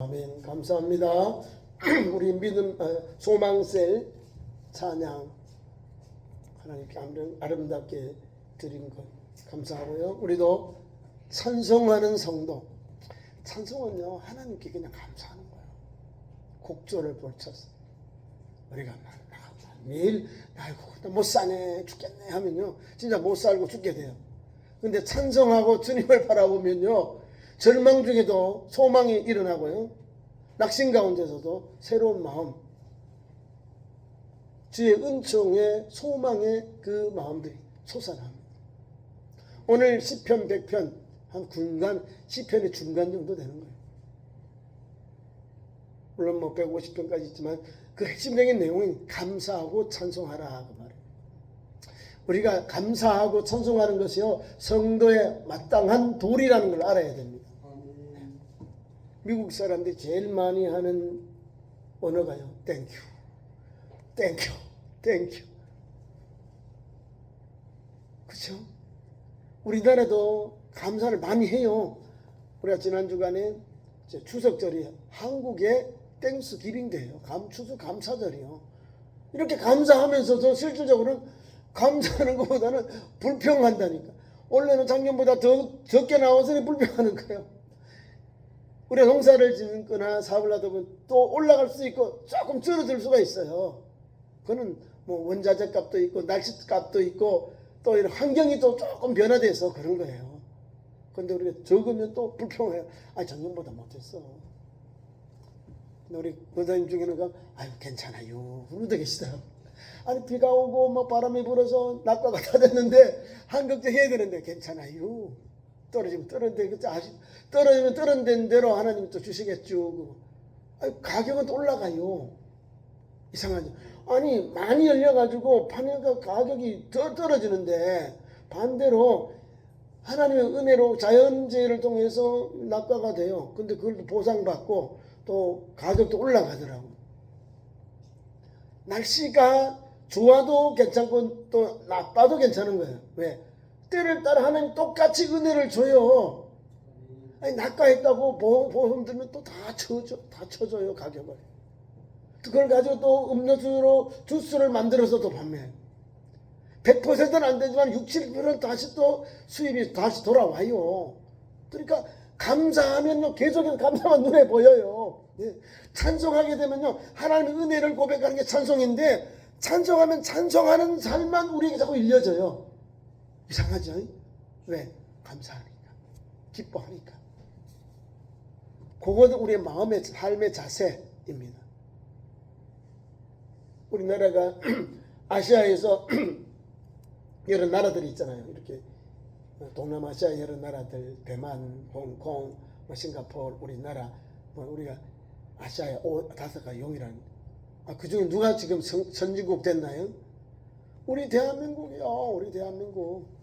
아멘. 감사합니다. 우리 믿음 소망셀 찬양 하나님께 아름답게 드린 것 감사하고요. 우리도 찬송하는 성도. 찬송은요 하나님께 그냥 감사하는 거예요. 곡조를 볼쳐서 우리가 매일 아이고 나 못 사네 죽겠네 하면요 진짜 못 살고 죽게 돼요. 근데 찬송하고 주님을 바라보면요 절망 중에도 소망이 일어나고요. 낙심 가운데서도 새로운 마음, 주의 은총의 소망의 그 마음들이 솟아납니다. 오늘 시편 100편 한 중간, 시편의 중간 정도 되는 거예요. 물론 뭐 150편까지 있지만 그 핵심적인 내용은 감사하고 찬송하라 그 말이에요. 우리가 감사하고 찬송하는 것이요 성도의 마땅한 도리라는 걸 알아야 됩니다. 미국 사람들이 제일 많이 하는 언어가요. 땡큐, 땡큐, 땡큐. 그렇죠? 우리나라도 감사를 많이 해요. 우리가 지난 주간에 추석절이 한국의 땡스 기빙데이요. 추수 감사절이요. 이렇게 감사하면서도 실질적으로는 감사하는 것보다는 불평한다니까. 원래는 작년보다 더 적게 나와서 불평하는 거예요. 우리가 농사를 짓거나 사업을 하다 보면 또 올라갈 수 있고 조금 줄어들 수가 있어요. 그거는 뭐 원자재 값도 있고 날씨 값도 있고 또 이런 환경이 또 조금 변화돼서 그런 거예요. 그런데 우리가 적으면 또 불평해요. 아 작년보다 못했어. 우리 권사님 중에는 아유 괜찮아요 그러고 계시더라고요. 아니 비가 오고 뭐 바람이 불어서 낙과가 다 됐는데 한국제 해야 되는데 괜찮아요. 떨어지면 떨어지는 대로 하나님이 또 주시겠죠. 아니, 가격은 또 올라가요. 이상하죠. 아니 많이 열려가지고 파니까 가격이 더 떨어지는데 반대로 하나님의 은혜로 자연재해를 통해서 낙과가 돼요. 근데 그걸 보상받고 또 가격도 올라가더라고. 날씨가 좋아도 괜찮고 또 나빠도 괜찮은 거예요. 왜? 때를 따라 하나님 똑같이 은혜를 줘요. 아니 낙과했다고 보험 들면 또 다 쳐줘요 가격을. 그걸 가지고 또 음료수로 주스를 만들어서 또 판매해요. 100%는 안 되지만 60%는 다시 또 수입이 다시 돌아와요. 그러니까 감사하면요 계속해서 감사만 눈에 보여요. 예. 찬송하게 되면요 하나님의 은혜를 고백하는 게 찬송인데 찬송하면 찬송하는 삶만 우리에게 자꾸 일려져요. 이상하죠? 왜? 감사하니까 기뻐하니까. 그것은 우리의 마음의 삶의 자세입니다. 우리나라가 아시아에서 여러 나라들이 있잖아요. 이렇게 동남아시아 여러 나라들 대만, 홍콩, 싱가포르 우리나라 우리가 아시아의 5가지 용이라는 그 중에 누가 지금 선진국 됐나요? 우리 대한민국이요. 우리 대한민국.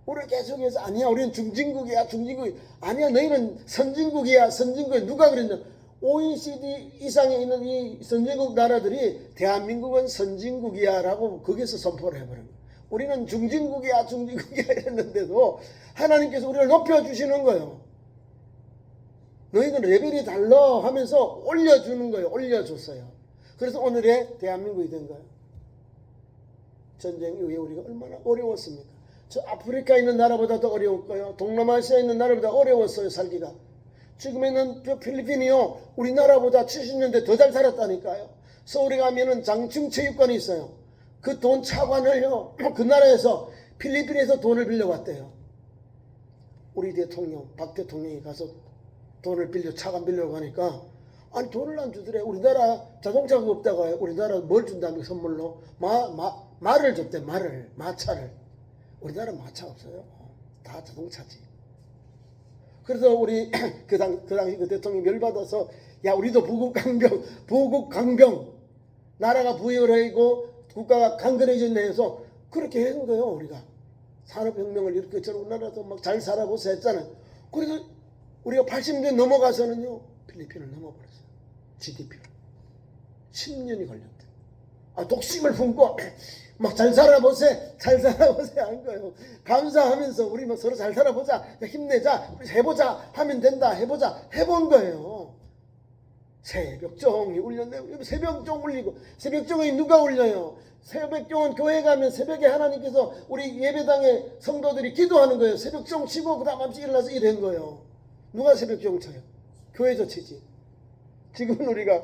우리 계속해서 아니야 우리는 중진국이야 중진국이 아니야 너희는 선진국이야 선진국이 누가 그랬냐. OECD 이상에 있는 이 선진국 나라들이 대한민국은 선진국이야 라고 거기서 선포를 해버린 거예요. 우리는 중진국이야 중진국이야 이랬는데도 하나님께서 우리를 높여주시는 거예요. 너희는 레벨이 달라 하면서 올려주는 거예요. 올려줬어요. 그래서 오늘의 대한민국이 된 거예요. 전쟁 이후에 우리가 얼마나 어려웠습니까? 저 아프리카에 있는 나라보다 더 어려웠고요. 동남아시아에 있는 나라보다 어려웠어요 살기가. 지금에는 필리핀이요 우리나라보다 70년대 더 잘 살았다니까요. 서울에 가면은 장충체육관이 있어요. 그 돈 차관을요 그 나라에서 필리핀에서 돈을 빌려왔대요. 우리 대통령 박 대통령이 가서 돈을 차관 빌려고 하니까 아니 돈을 안 주더래. 우리나라 자동차가 없다가 우리나라 뭘 준다며 선물로 말을 줬대. 마차를. 우리나라 마차 없어요. 다 자동차지. 그래서 우리 그 당시 그 대통령이 열받아서 야 우리도 부국 강병 나라가 부유하고 국가가 강건해진다 해서 그렇게 해준 거예요. 우리가 산업혁명을 이렇게 저런 우리나라도 막 잘 살아보자 했잖아요. 그래서 우리가 80년 넘어가서는요 필리핀을 넘어버렸어요. GDP를 10년이 걸렸대. 독심을 품고 막 잘 살아보세요 한 거예요. 감사하면서 우리 뭐 서로 잘 살아보자 힘내자 우리 해보자 하면 된다 해본 거예요. 새벽종이 울렸네. 새벽종 울리고, 새벽종이 누가 울려요? 새벽종은 교회 가면 새벽에 하나님께서 우리 예배당에 성도들이 기도하는 거예요. 새벽종 치고 그 다음 아침에 일어나서 일한 거예요. 누가 새벽종 쳐요? 교회도 치지. 지금은 우리가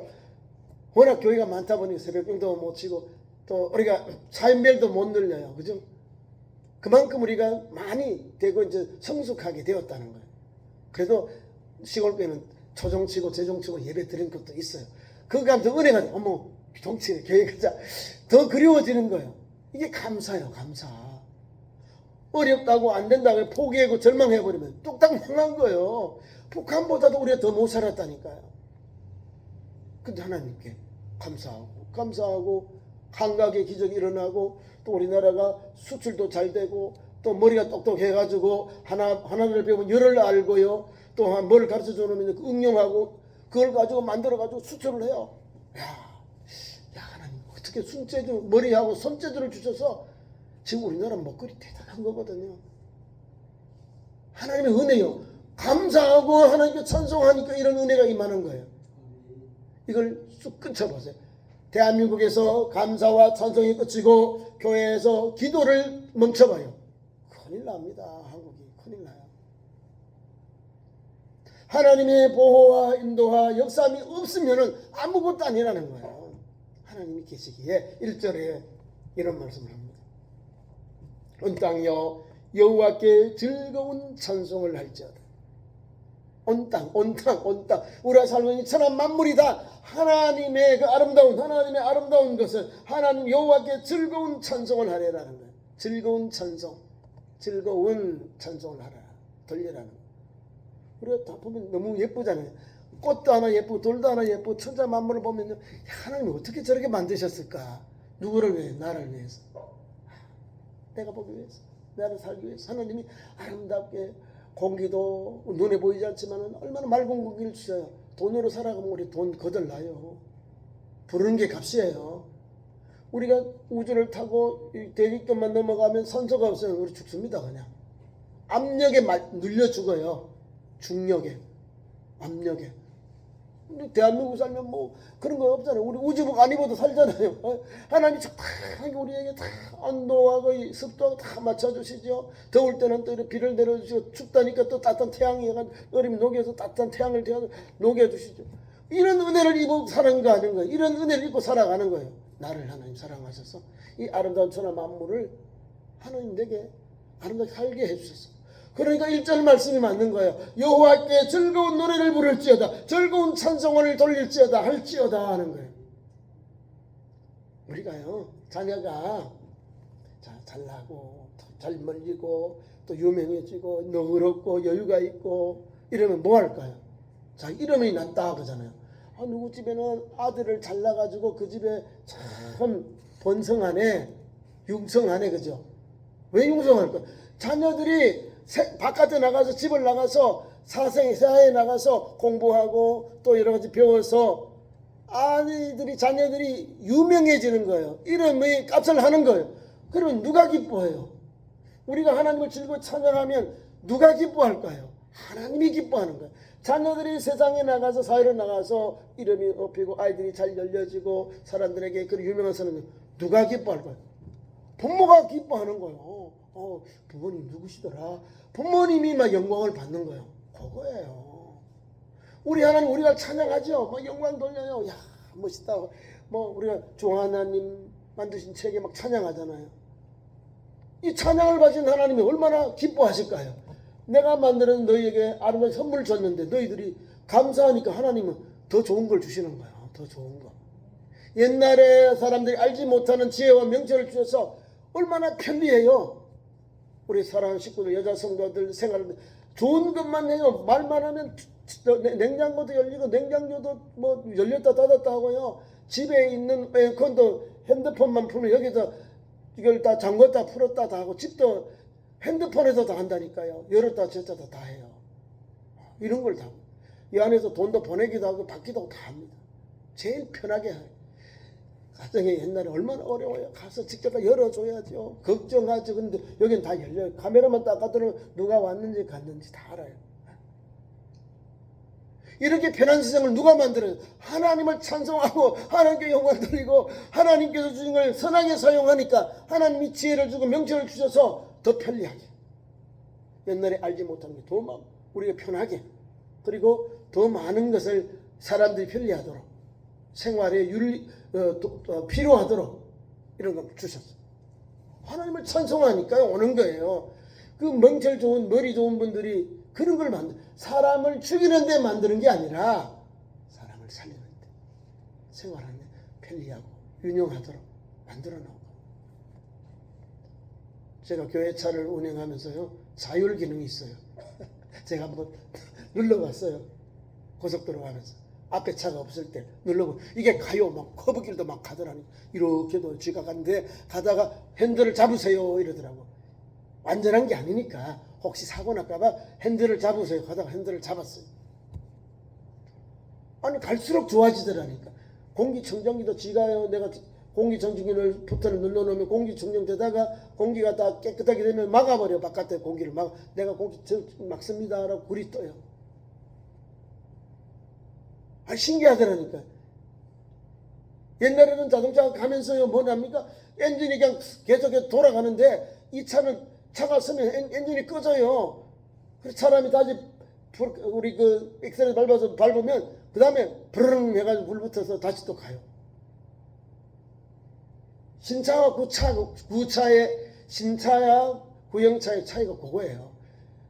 워낙 교회가 많다 보니 새벽종도 못 치고 또 우리가 사인별도 못 늘려요. 그죠? 그만큼 우리가 많이 되고 이제 성숙하게 되었다는 거예요. 그래도 시골교회는 초종치고 제종치고 예배 드리는 것도 있어요. 그거 가면 더 은혜가 어머 종치네 교회 가자 더 그리워지는 거예요. 이게 감사예요. 감사. 어렵다고 안 된다고 포기하고 절망해버리면 뚝딱 망한 거예요. 북한보다도 우리가 더 못 살았다니까요. 근데 하나님께 감사하고 한각의 기적이 일어나고 또 우리나라가 수출도 잘 되고 또 머리가 똑똑해가지고 하나를 배우면 열을 알고요. 또 뭘 가르쳐 주면 응용하고 그걸 가지고 만들어가지고 수출을 해요. 야 하나님 어떻게 손재주 머리하고 손재주를 주셔서 지금 우리나라 먹거리 대단한 거거든요. 하나님의 은혜요. 감사하고 하나님께 찬송하니까 이런 은혜가 임하는 거예요. 이걸 쑥 끊쳐보세요. 대한민국에서 감사와 찬송이 끝이고 교회에서 기도를 멈춰봐요. 큰일 납니다. 한국이 큰일 나요. 하나님의 보호와 인도와 역사함이 없으면 아무것도 아니라는 거예요. 하나님이 계시기에 1절에 이런 말씀을 합니다. 온 땅이여 여호와께 즐거운 찬송을 할지어다. 온 땅. 우리가 살고 있는 천한 만물이다. 하나님의 그 아름다운 것을 하나님 여호와께 즐거운 찬송을 하래라는 거예요. 즐거운 찬송을 하라. 돌리라는 거예요. 우리가 다 보면 너무 예쁘잖아요. 꽃도 하나 예쁘고 돌도 하나 예쁘고 천자 만물을 보면요. 하나님이 어떻게 저렇게 만드셨을까? 누구를 위해? 나를 위해서. 내가 보기 위해서. 나를 살기 위해서. 하나님이 아름답게 공기도 눈에 보이지 않지만 얼마나 맑은 공기를 주셔요. 돈으로 살아가면 우리 돈 거덜나요. 부르는 게 값이에요. 우리가 우주를 타고 대기권만 넘어가면 선소가 없으면 우리 죽습니다. 그냥 압력에 눌려 죽어요. 중력에 압력에. 근데 대한민국 살면 뭐 그런 거 없잖아요. 우리 우주복 안 입어도 살잖아요. 하나님이 착하게 우리에게 다 온도하고 습도하고 다 맞춰주시죠. 더울 때는 또 비를 내려주시고 춥다니까 또 따뜻한 태양이 얼음이 녹여서 따뜻한 태양을 녹여주시죠. 이런 은혜를 입고 사는 거 아닌 거예요. 이런 은혜를 입고 살아가는 거예요. 나를 하나님 사랑하셔서 이 아름다운 천하 만물을 하나님 내게 아름답게 살게 해주셨어. 그러니까 1절 말씀이 맞는 거예요. 여호와께 즐거운 노래를 부를지어다. 즐거운 찬송을 돌릴지어다. 할지어다 하는 거예요. 우리가요. 자녀가 잘나고 잘 멀리고 또 유명해지고 너그럽고 여유가 있고 이러면 뭐 할까요? 자 이름이 났다 그러잖아요. 누구 집에는 아들을 잘나가지고 그 집에 참 번성하네 융성하네 그죠? 왜 융성할까? 자녀들이 바깥에 나가서 집을 나가서 사회에 나가서 공부하고 또 여러 가지 배워서 자녀들이 유명해지는 거예요. 이름의 값을 하는 거예요. 그러면 누가 기뻐해요? 우리가 하나님을 즐거워 찬양하면 누가 기뻐할까요? 하나님이 기뻐하는 거예요. 자녀들이 세상에 나가서 사회로 나가서 이름이 높이고 아이들이 잘 열려지고 사람들에게 그 유명한 사람이 누가 기뻐할까요? 부모가 기뻐하는 거예요. 부모님 누구시더라? 부모님이 막 영광을 받는 거예요. 그거예요. 우리 하나님 우리가 찬양하죠. 막 영광 돌려요. 야 멋있다. 뭐 우리가 주 하나님 만드신 책에 막 찬양하잖아요. 이 찬양을 받으신 하나님이 얼마나 기뻐하실까요? 내가 만드는 너희에게 아름다운 선물을 줬는데 너희들이 감사하니까 하나님은 더 좋은 걸 주시는 거예요. 더 좋은 거. 옛날에 사람들이 알지 못하는 지혜와 명철을 주셔서 얼마나 편리해요. 우리 사랑하는 식구들, 여자 성도들 생활을 좋은 것만 해요. 말만 하면 냉장고도 열리고 냉장고도 뭐 열렸다 닫았다 하고요. 집에 있는 에어컨도 핸드폰만 풀면 여기서 이걸 다 잠궜다 풀었다 다 하고 집도 핸드폰에서 다 한다니까요. 열었다 젖었다 다 해요. 이런 걸 다. 이 안에서 돈도 보내기도 하고 받기도 하고 다 합니다. 제일 편하게 해요. 가정에 옛날에 얼마나 어려워요. 가서 직접 열어줘야죠. 걱정하죠. 근데 여긴 다 열려요. 카메라만 딱 갖다 놓으면 누가 왔는지 갔는지 다 알아요. 이렇게 편한 세상을 누가 만들어요? 하나님을 찬송하고 하나님께 영광 돌리고 하나님께서 주신 걸 선하게 사용하니까 하나님이 지혜를 주고 명철을 주셔서 더 편리하게, 옛날에 알지 못한 게 더 우리가 편하게, 그리고 더 많은 것을 사람들이 편리하도록, 생활에 필요하도록 이런 걸 주셨어요. 하나님을 찬송하니까 오는 거예요. 그 명철 좋은, 머리 좋은 분들이 그런 걸 사람을 죽이는 데 만드는 게 아니라 사람을 살리는 데, 생활하는 데 편리하고 유용하도록 만들어 놓은 거예요. 제가 교회차를 운행하면서요, 자율 기능이 있어요. 제가 한번 눌러봤어요. 고속도로 가면서 앞에 차가 없을 때 눌러보고 이게 가요. 막 커브길도 막 가더라니. 이렇게도 쥐가 갔는데 가다가 핸들을 잡으세요 이러더라고. 완전한 게 아니니까 혹시 사고 날까봐 핸들을 잡으세요 가다가 핸들을 잡았어요. 아니 갈수록 좋아지더라니까. 공기청정기도 지가요. 내가 공기청정기를 버튼을 눌러놓으면 공기청정되다가 공기가 다 깨끗하게 되면 막아버려. 바깥에 공기를 막, 내가 공기 막습니다 라고 불이 떠요. 아, 신기하더라니까. 옛날에는 자동차가 가면서요, 뭐랍니까? 엔진이 그냥 계속 돌아가는데 이 차는 차가 서면 엔진이 꺼져요. 그래서 사람이 다시 우리 그 엑셀을 밟으면 그 다음에 브르릉 해가지고 불 붙어서 다시 또 가요. 신차와 신차와 구형차의 차이가 그거예요.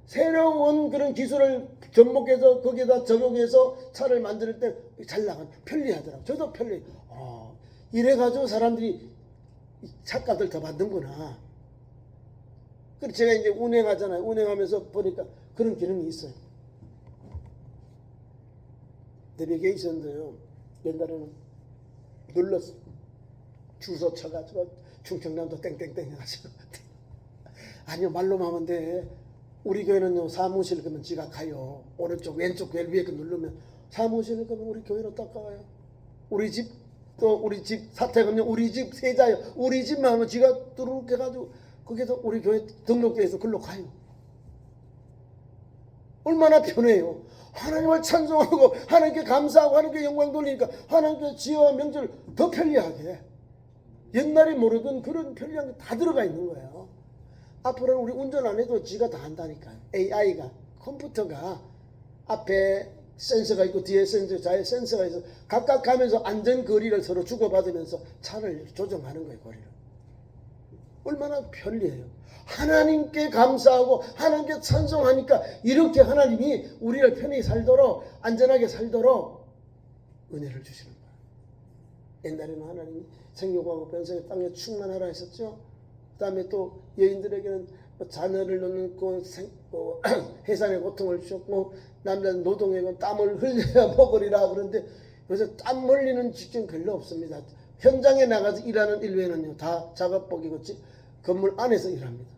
새로운 그런 기술을 접목해서 거기에다 적용해서 차를 만들 때 잘 나가는, 편리하더라고요. 저도 편리. 이래가지고 사람들이 차값을 더 받는구나. 그래서 제가 이제 운행하잖아요. 운행하면서 보니까 그런 기능이 있어요. 내비게이션도요, 옛날에는 눌렀어. 주소 쳐가지고 충청남도 땡땡땡 해가지고. 아니요, 말로만 하면 돼. 우리 교회는요, 사무실 가면 지가 가요. 오른쪽 왼쪽 벨 위에 누르면 사무실 가면 우리 교회로 딱 가요. 우리 집 또 우리 집 사택은요, 우리 집 세자요. 우리 집만 하면 지가 뚜룩 해가지고 거기서 우리 교회 등록돼서 글로 가요. 얼마나 편해요. 하나님을 찬송하고 하나님께 감사하고 하나님께 영광 돌리니까 하나님께 지혜와 명철을 더 편리하게, 옛날에 모르던 그런 편리한 게 다 들어가 있는 거예요. 앞으로는 우리 운전 안 해도 지가 다 한다니까요. AI가, 컴퓨터가 앞에 센서가 있고 뒤에 센서, 좌에 센서가 있어 각각 가면서 안전거리를 서로 주고받으면서 차를 조정하는 거예요. 거리를. 얼마나 편리해요. 하나님께 감사하고 하나님께 찬송하니까 이렇게 하나님이 우리를 편히 살도록, 안전하게 살도록 은혜를 주시는 거예요. 옛날에는 하나님이 생육하고 변성의 땅에 충만하라 했었죠. 그 다음에 또 여인들에게는 자녀를 낳고 해산의 고통을 주셨고, 남자는 노동하고 땀을 흘려야 먹으리라. 그런데 요새 땀 흘리는 직종 별로 없습니다. 현장에 나가서 일하는 일외는요, 다 작업복이고 건물 안에서 일합니다.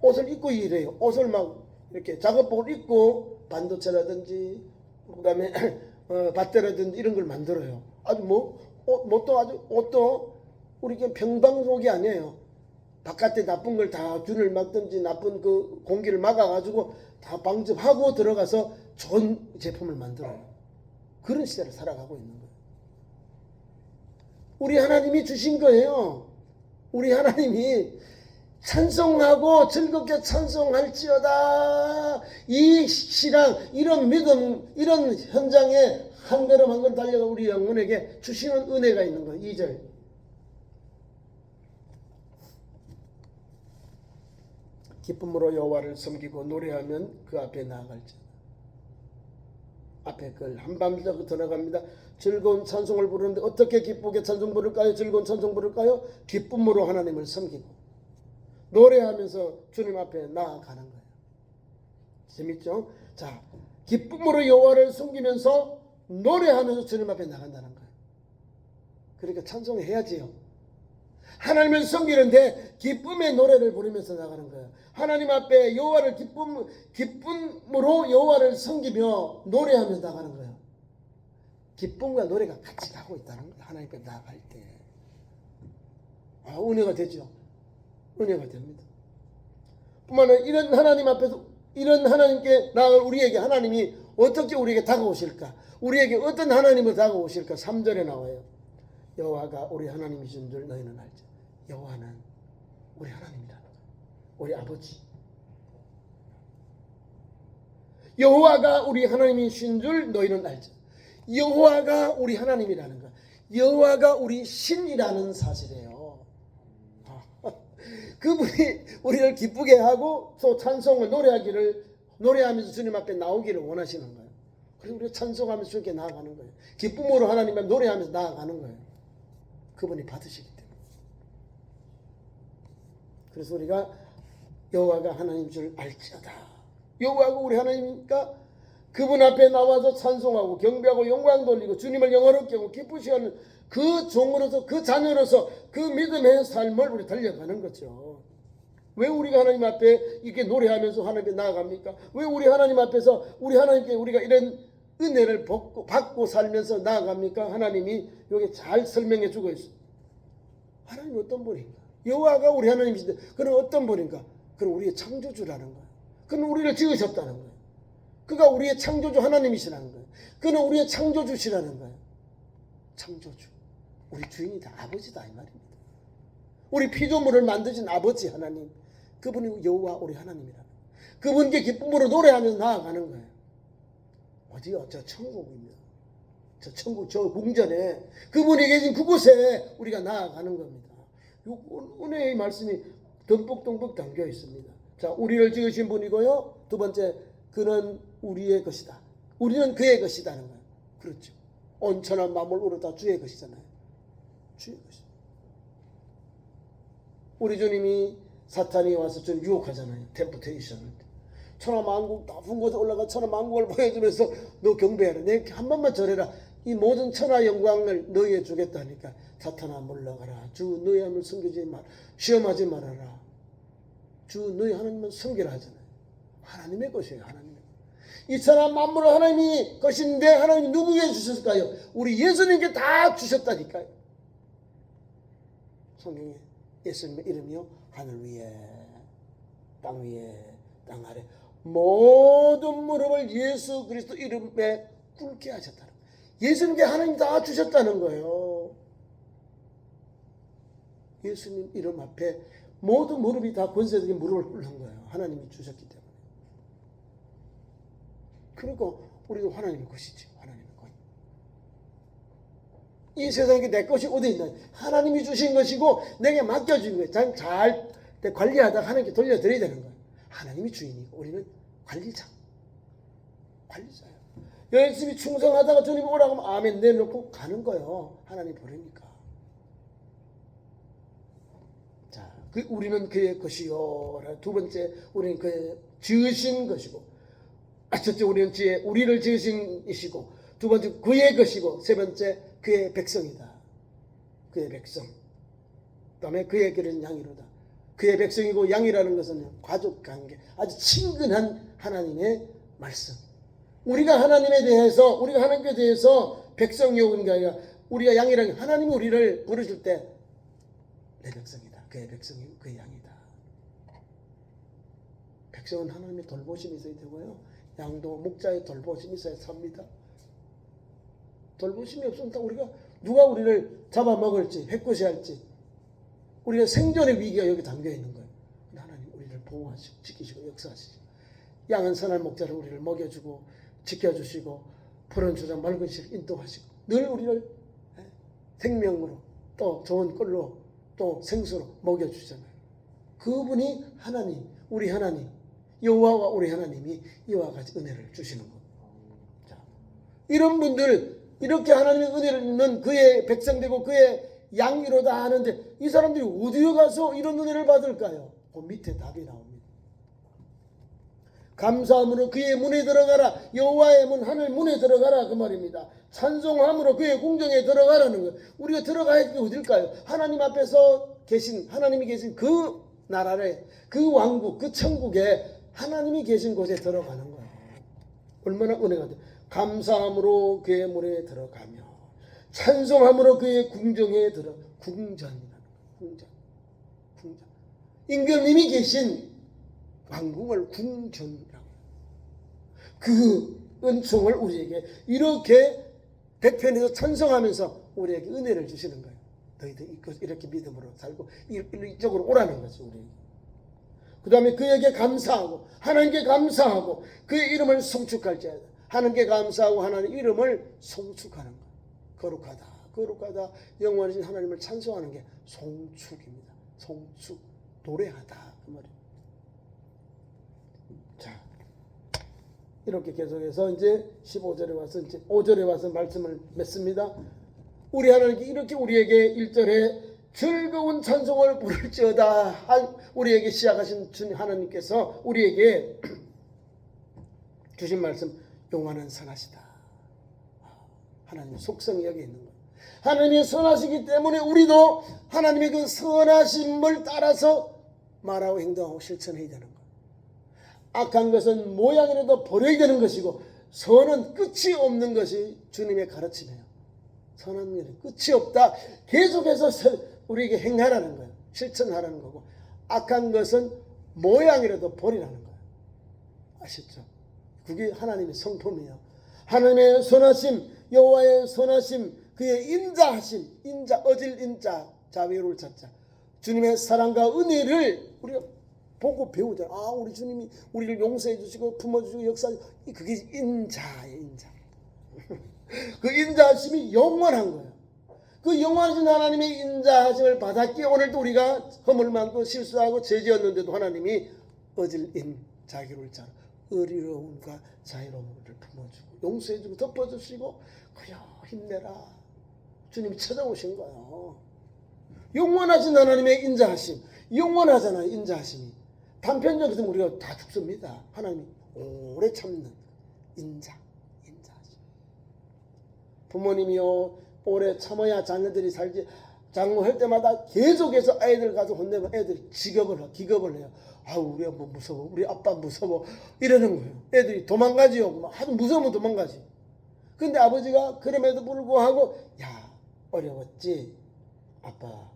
옷을 입고 일해요. 옷을 막 이렇게 작업복을 입고 반도체라든지 그 다음에 밧데라든지 이런 걸 만들어요. 아주 옷도 우리 그냥 평방속이 아니에요. 바깥에 나쁜 걸 다 균을 막든지 나쁜 그 공기를 막아가지고 다 방접하고 들어가서 좋은 제품을 만들어요. 그런 시대를 살아가고 있는 거예요. 우리 하나님이 주신 거예요. 우리 하나님이 찬송하고 즐겁게 찬송할지어다. 이 신앙, 이런 믿음, 이런 현장에 한 걸음 한 걸음 달려가 우리 영혼에게 주시는 은혜가 있는 거예요. 2절. 기쁨으로 여호와를 섬기고 노래하면 그 앞에 나아갈지어다. 앞에 글 한밤새고 들어갑니다. 즐거운 찬송을 부르는데 어떻게 기쁘게 찬송 부를까요? 즐거운 찬송 부를까요? 기쁨으로 하나님을 섬기고 노래하면서 주님 앞에 나아가는 거예요. 재밌죠? 자, 기쁨으로 여호와를 섬기면서 노래하면서 주님 앞에 나간다는 거예요. 그러니까 찬송해야지요. 하나님을 섬기는데 기쁨의 노래를 부르면서 나가는 거예요. 하나님 앞에 여호와를 기쁨으로 여호와를 섬기며 노래하며 나가는 거예요. 기쁨과 노래가 같이 가고 있다는 거예요. 하나님 앞에 나갈 때. 은혜가 되죠. 은혜가 됩니다. 뿐만 아니라 이런 하나님 앞에서, 이런 하나님께 나아갈 우리에게 하나님이 어떻게 우리에게 다가오실까? 우리에게 어떤 하나님을 다가오실까? 3절에 나와요. 여호와가 우리 하나님이신 줄 너희는 알지. 여호와는 우리 하나님이라는 거예요. 우리 아버지. 여호와가 우리 하나님이신 줄 너희는 알지. 여호와가 우리 하나님이라는 거예요. 여호와가 우리 신이라는 사실이에요. 그분이 우리를 기쁘게 하고 또 찬송을 노래하면서 주님 앞에 나오기를 원하시는 거예요. 그래서 우리가 찬송하면서 주님께 나아가는 거예요. 기쁨으로 하나님 앞에 노래하면서 나아가는 거예요. 그분이 받으시기 때문에. 그래서 우리가 여호와가 하나님인 줄 알지어다. 여호와가 우리 하나님이니까 그분 앞에 나와서 찬송하고 경배하고 영광 돌리고 주님을 영화롭게 하고 기쁘시게 하는 그 종으로서 그 자녀로서 그 믿음의 삶을 우리 달려가는 거죠. 왜 우리가 하나님 앞에 이렇게 노래하면서 하나님께 나아갑니까? 왜 우리 하나님 앞에서 우리 하나님께 우리가 이런 은혜를 받고 살면서 나아갑니까? 하나님이 여기 잘 설명해 주고 있어요. 하나님이 어떤 분인가? 여호와가 우리 하나님이신데 그는 어떤 분인가? 그는 우리의 창조주라는 거예요. 그는 우리를 지으셨다는 거예요. 그가 우리의 창조주 하나님이시라는 거예요. 그는 우리의 창조주시라는 거예요. 창조주. 우리 주인이다. 아버지다 이 말입니다. 우리 피조물을 만드신 아버지 하나님. 그분이 여호와 우리 하나님이라는 거예요. 그분께 기쁨으로 노래하면서 나아가는 거예요. 어디요? 저 천국입니다. 저 천국 저 궁전에 그분이 계신 그곳에 우리가 나아가는 겁니다. 이 은혜의 말씀이 듬뿍듬뿍 담겨 있습니다. 자, 우리를 지으신 분이고요. 두 번째, 그는 우리의 것이다. 우리는 그의 것이다는 거예요. 그렇죠. 온천한 만물 우러다 주의 것이잖아요. 주의 것이. 우리 주님이 사탄이 와서 좀 유혹하잖아요. 템프테이션을. 천하만국 높은 곳에 올라가 천하만국을 보여주면서 너 경배해라. 내 한 번만 절해라. 이 모든 천하 영광을 너희에 주겠다니까. 사탄아 물러가라. 주 너희 하나님을 섬기지 말. 시험하지 말아라. 주 너희 하나님은 섬기라 하잖아요. 하나님의 것이에요. 하나님의 것. 이 천하 만물을 하나님이 것인데 하나님이 누구에게 주셨을까요? 우리 예수님께 다 주셨다니까요. 성경에 예수님의 이름이요. 하늘 위에 땅 위에 땅 아래 모든 무릎을 예수 그리스도 이름에 꿇게 하셨다는 거예요. 예수님께 하나님 다 주셨다는 거예요. 예수님 이름 앞에 모든 무릎이 다 권세적인 무릎을 꿇는 거예요. 하나님이 주셨기 때문에. 그리고 우리도 하나님의 것이지. 하나님의 것. 이 세상에 내 것이 어디 있나? 하나님이 주신 것이고 내게 맡겨준 거예요. 잘 관리하다가 하나님께 돌려드려야 되는 거예요. 하나님이 주인이고 우리는 관리자. 관리자예요. 열심히 충성하다가 주님이 오라고 하면 아멘 내놓고 가는 거예요. 하나님 부르니까. 자, 우리는 그의 것이요. 두 번째, 우리는 그의 지으신 것이고, 첫째, 우리를 지으신 이시고, 두 번째, 그의 것이고, 세 번째, 그의 백성이다. 그의 백성. 그 다음에 그의 기른 양이로다. 그의 백성이고 양이라는 것은 가족 관계, 아주 친근한 하나님의 말씀. 우리가 하나님에 대해서, 우리가 하나님께 대해서 백성이오는 게 아니라 우리가 양이라는 게 하나님이 우리를 부르실 때 내 백성이다. 그의 백성이고 그의 양이다. 백성은 하나님의 돌보심이 있어야 되고요. 양도 목자의 돌보심이 있어야 삽니다. 돌보심이 없으면 우리가 누가 우리를 잡아먹을지 해코시할지 우리가 생존의 위기가 여기 담겨 있는 거예요. 하나님 우리를 보호하시고 지키시고 역사하시고 양은 선한 목자를 우리를 먹여주고 지켜주시고 푸른 주장 맑은 실 인도하시고 늘 우리를 생명으로 또 좋은 꿀로 또 생수로 먹여주잖아요. 그분이 하나님, 우리 하나님, 여호와와 우리 하나님이 이와 같이 은혜를 주시는 것. 자, 이런 분들 이렇게 하나님의 은혜를 입는 그의 백성되고 그의 양이로다 하는데 이 사람들이 어디에 가서 이런 은혜를 받을까요? 그 밑에 답이 나옵니다. 감사함으로 그의 문에 들어가라. 여호와의 문 하늘 문에 들어가라 그 말입니다. 찬송함으로 그의 궁정에 들어가라는 거예요. 우리가 들어가야 할 게 어딜까요? 하나님 앞에서 계신 하나님이 계신 그 나라에 그 왕국 그 천국에 하나님이 계신 곳에 들어가는 거예요. 얼마나 은혜가 돼. 감사함으로 그의 문에 들어가며 찬송함으로 그의 궁정에 궁전이라는 거예요. 궁전. 임금님이 계신 왕궁을 궁전이라고 해요. 그 은총을 우리에게 이렇게 백편에서 찬송하면서 우리에게 은혜를 주시는 거예요. 너희들 이렇게 믿음으로 살고 이쪽으로 오라는 거죠. 우리. 그 다음에 그에게 감사하고 하나님께 감사하고 그의 이름을 송축할지어다. 하나님께 감사하고 하나님 이름을 송축하는 거. 거룩하다. 거룩하다. 영원하신 하나님을 찬송하는 게 송축입니다. 송축. 노래하다. 그 말이에요. 자, 이렇게 계속해서 이제 15절에 와서 이제 5절에 와서 말씀을 맺습니다. 우리 하나님께 이렇게 우리에게 1절에 즐거운 찬송을 부를지어다 우리에게 시작하신 주님 하나님께서 우리에게 주신 말씀 용하는 선하시다. 하나님의 속성이 여기 있는 거예요. 하나님이 선하시기 때문에 우리도 하나님의 그 선하심을 따라서 말하고 행동하고 실천해야 되는 거예요. 악한 것은 모양이라도 버려야 되는 것이고 선은 끝이 없는 것이 주님의 가르침이에요. 선한 일은 끝이 없다. 계속해서 우리에게 행하라는 거예요. 실천하라는 거고 악한 것은 모양이라도 버리라는 거예요. 아시죠? 그게 하나님의 성품이에요. 하나님의 선하심, 여호와의 선하심, 그의 인자하심, 인자, 어질 인자, 자비로울 자자. 주님의 사랑과 은혜를 우리가 보고 배우잖아요. 아, 우리 주님이 우리를 용서해 주시고 품어주시고 역사해 주시고 그게 인자예요. 인자. 그 인자하심이 영원한 거예요. 그 영원하신 하나님의 인자하심을 받았기에 오늘도 우리가 허물 많고 실수하고 죄지었는데도 하나님이 어질인 자기를 자 의리로움과 자유로움을 품어주고 용서해주고 덮어주시고 그래 힘내라. 주님이 찾아오신 거예요. 영원하신 하나님의 인자하심. 영원하잖아요. 인자하심이. 단편적으로 우리가 다 죽습니다. 하나님이 오래 참는 인자하심. 부모님이요 오래 참아야 자녀들이 살지. 장모할 때마다 계속해서 아이들 가서 혼내면 애들이 기겁을 해요. 아우 우리 엄마 무서워, 우리 아빠 무서워 이러는 거예요. 애들이 도망가지요. 하도 무서우면 도망가지. 근데 아버지가 그럼에도 불구하고 야 어려웠지 아빠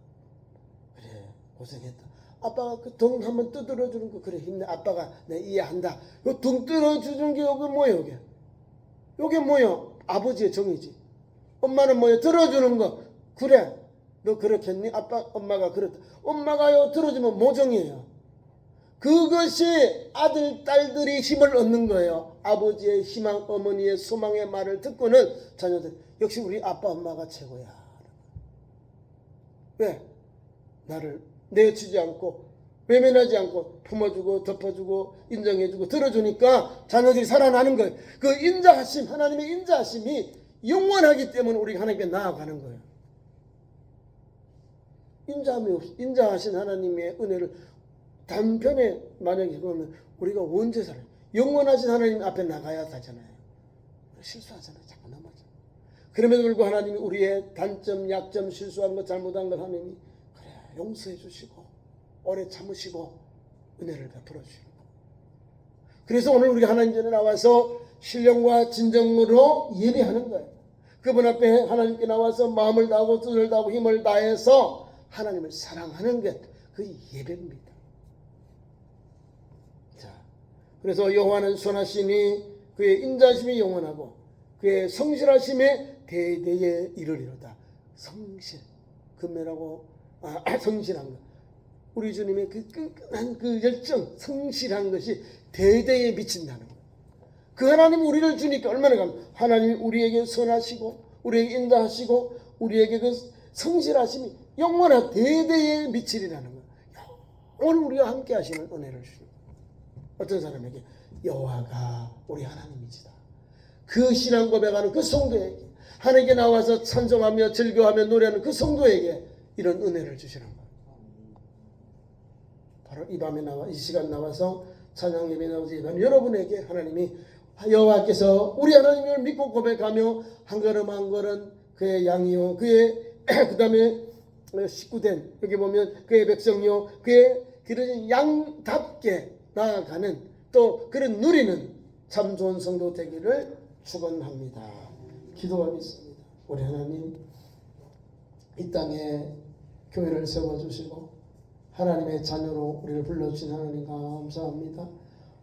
그래 고생했다. 아빠가 그 등 한번 두드려 주는 거 그래 힘내. 아빠가 내 이해한다. 그 등 두드려 주는 게 여기 뭐예요? 요게 뭐예요? 아버지의 정이지. 엄마는 뭐예요? 들어주는 거. 그래 너 그렇겠니? 엄마가 그렇다. 엄마가요 들어주면 모정이에요. 그것이 아들 딸들이 힘을 얻는 거예요. 아버지의 희망, 어머니의 소망의 말을 듣고는 자녀들 역시 우리 아빠 엄마가 최고야. 왜? 나를 내어치지 않고 외면하지 않고 품어주고 덮어주고 인정해주고 들어주니까 자녀들이 살아나는 거예요. 그 인자하심, 하나님의 인자하심이 영원하기 때문에 우리가 하나님께 나아가는 거예요. 인자하신 하나님의 은혜를 단편에 만약에 보면 우리가 언제 살아요? 영원하신 하나님 앞에 나가야 하잖아요. 실수하잖아요. 자꾸 넘어져. 그럼에도 불구하고 하나님이 우리의 단점, 약점, 실수한 것, 잘못한 것 하나님이 그래 용서해 주시고 오래 참으시고 은혜를 베풀어 주시고. 그래서 오늘 우리가 하나님 전에 나와서 신령과 진정으로 예배하는 거예요. 그분 앞에 하나님께 나와서 마음을 다하고 뜻을 다하고 힘을 다해서 하나님을 사랑하는 게 그 예배입니다. 자, 그래서 여호와는 선하시니 그의 인자심이 영원하고 그의 성실하심에 대대에 이르리로다. 성실, 금매라고 성실한 것. 우리 주님의 그 끈끈한 그 열정, 성실한 것이 대대에 미친다는 거예요. 그 하나님 우리를 주니까 얼마나 감사해요. 하나님이 우리에게 선하시고 우리에게 인자하시고 우리에게 그 성실하심이 영원한 대대에 미치리라는 거예요. 오늘 우리가 함께 하시는 은혜를 주시고 어떤 사람에게 여호와가 우리 하나님이시다. 그 신앙 고백하는 그 성도에게 하나님께 나와서 찬송하며 즐거워하며 노래하는 그 성도에게 이런 은혜를 주시는 거예요. 바로 이 밤에 이 시간 나와서 찬양 예배 나오지 여러분에게 하나님이 여호와께서 우리 하나님을 믿고 고백하며 한 걸음 한 걸음 그의 양이요 그의 그 다음에 식구된 여기 보면 그의 백성이요 그의 기르는 양답게 나아가는 또 그런 누리는 참 좋은 성도 되기를 축원합니다. 기도하겠습니다. 우리 하나님 이 땅에 교회를 세워주시고 하나님의 자녀로 우리를 불러주신 하나님 감사합니다.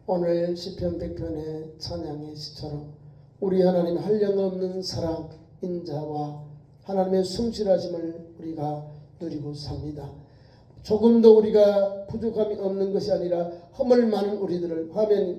오늘 시편 100편의 찬양의 시처럼 우리 하나님 한량없는 사랑, 인자와 하나님의 성실하심을 우리가 누리고 삽니다. 조금 더 우리가 부족함이 없는 것이 아니라 허물 많은 우리들을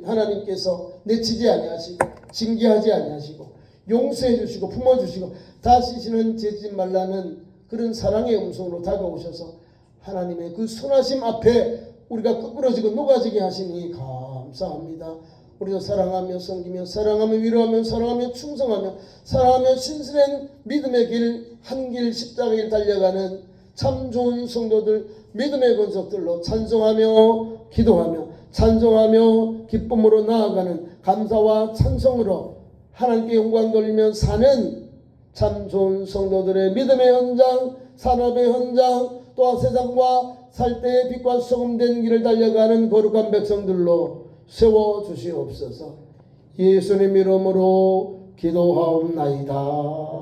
하나님께서 내치지 아니하시고 징계하지 아니하시고 용서해 주시고 품어주시고 다시는 죄짓지 말라는 그런 사랑의 음성으로 다가오셔서 하나님의 그 선하심 앞에 우리가 끄꾸러지고 녹아지게 하시니 감사합니다. 우리도 사랑하며 섬기며 사랑하며 위로하며 사랑하며 충성하며 사랑하며 신실한 믿음의 길 한 길 십자가의 길 달려가는 참 좋은 성도들 믿음의 권속들로 찬송하며 기도하며 찬송하며 기쁨으로 나아가는 감사와 찬송으로 하나님께 영광 돌리며 사는 참 좋은 성도들의 믿음의 현장, 산업의 현장, 또한 세상과 살 때의 빛과 소금된 길을 달려가는 거룩한 백성들로 세워주시옵소서. 예수님 이름으로 기도하옵나이다.